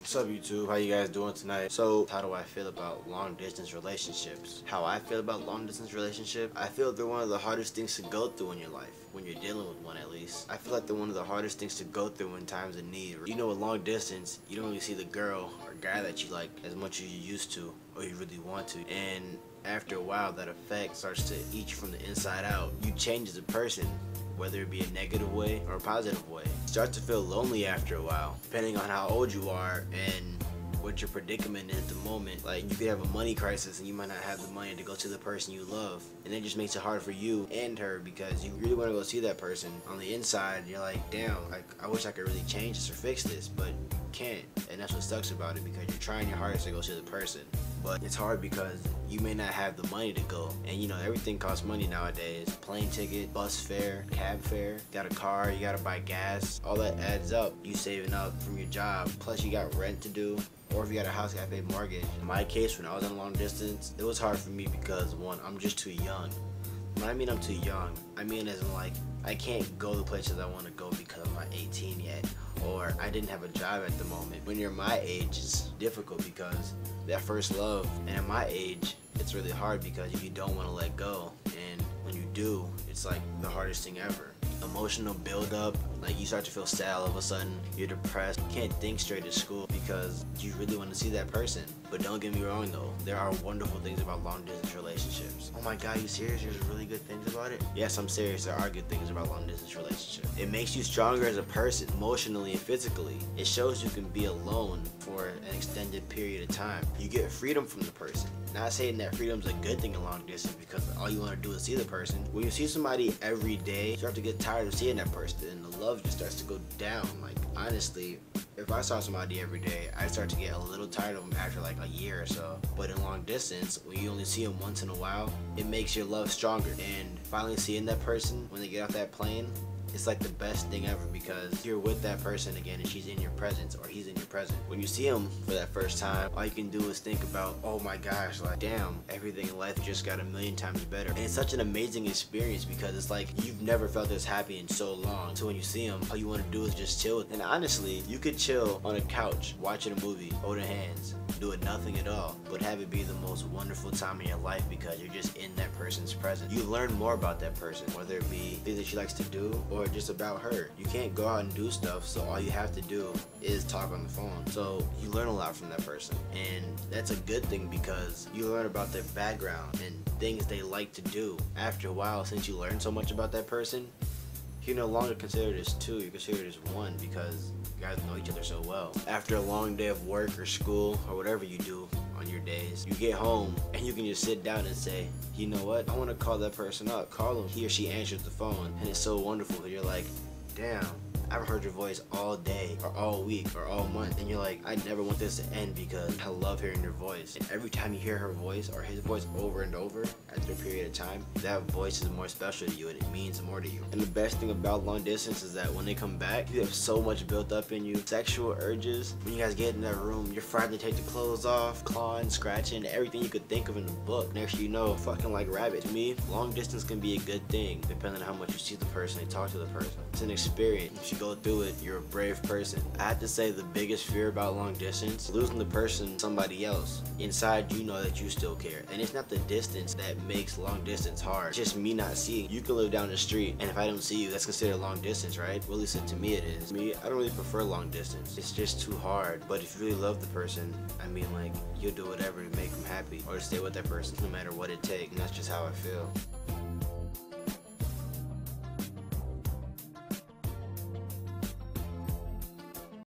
What's up, YouTube? How you guys doing tonight? So, how do I feel about long distance relationships? How I feel about long distance relationship? I feel they're one of the hardest things to go through in your life, when you're dealing with one at least. I feel like they're one of the hardest things to go through in times of need. You know, with long distance, you don't really see the girl or guy that you like as much as you used to, or you really want to. And after a while, that effect starts to eat you from the inside out. You change as a person, whether it be a negative way or a positive way. You start to feel lonely after a while, depending on how old you are and what your predicament is at the moment. Like, you could have a money crisis and you might not have the money to go see the person you love, and it just makes it hard for you and her because you really want to go see that person. On the inside, you're like, damn, I wish I could really change this or fix this, but you can't. And that's what sucks about it, because you're trying your hardest to go see the person, but it's hard because you may not have the money to go. And you know, everything costs money nowadays. Plane ticket, bus fare, cab fare, got a car, you gotta buy gas, all that adds up. You saving up from your job, plus you got rent to do, or if you got a house, you gotta pay mortgage. In my case, when I was in long distance, it was hard for me because, one, I'm just too young. When I mean I'm too young, I mean as in, like, I can't go the places I want to go because I'm not 18 yet, or I didn't have a job at the moment. When you're my age, it's difficult because that first love, and at my age, it's really hard because you don't want to let go, and when you do, it's like the hardest thing ever. Emotional build-up, like you start to feel sad all of a sudden, you're depressed, you can't think straight at school because you really want to see that person. But don't get me wrong though, there are wonderful things about long distance relationships. Oh my god, you serious? There's really good things about it? Yes, I'm serious, there are good things about long distance relationships. It makes you stronger as a person, emotionally and physically. It shows you can be alone for an extended period of time. You get freedom from the person. Not saying that freedom's a good thing in long distance, because all you want to do is see the person. When you see somebody every day, you start to get tired of seeing that person, and the love just starts to go down. Like, honestly, if I saw somebody every day, I'd start to get a little tired of them after like a year or so. But in long distance, when you only see them once in a while, it makes your love stronger. And finally seeing that person when they get off that plane, it's like the best thing ever, because you're with that person again and she's in your presence, or he's in your presence. When you see him for that first time, all you can do is think about, oh my gosh, like, damn, everything in life just got a million times better. And it's such an amazing experience because it's like you've never felt this happy in so long. So when you see him, all you want to do is just chill. And honestly, you could chill on a couch watching a movie, holding hands, doing nothing at all, but have it be the most wonderful time in your life because you're just in that person's presence. You learn more about that person, whether it be things that she likes to do or just about her. You can't go out and do stuff, so all you have to do is talk on the phone. So you learn a lot from that person, and that's a good thing because you learn about their background and things they like to do. After a while, since you learn so much about that person, you're no longer considered as two, you're considered as one, because you guys know each other so well. After a long day of work or school or whatever you do on your days, you get home and you can just sit down and say, you know what, I want to call that person up. Call them. He or she answers the phone, and it's so wonderful. You're like, damn, I've heard your voice all day or all week or all month, and you're like, I never want this to end because I love hearing your voice. And every time you hear her voice or his voice over and over after a period of time, that voice is more special to you and it means more to you. And the best thing about long distance is that when they come back, you have so much built up in you. Sexual urges, when you guys get in that room, you're frightened to take the clothes off, clawing, scratching, everything you could think of in the book. Next thing you know, fucking like rabbits. To me, long distance can be a good thing depending on how much you see the person and talk to the person. It's an experience. If you go through it, you're a brave person. I have to say the biggest fear about long distance, losing the person to somebody else. Inside, you know that you still care. And it's not the distance that makes long distance hard. It's just me not seeing. You can live down the street, and if I don't see you, that's considered long distance, right? Well, at least to me it is. Me, I don't really prefer long distance. It's just too hard. But if you really love the person, I mean, like, you'll do whatever to make them happy or to stay with that person no matter what it takes. And that's just how I feel.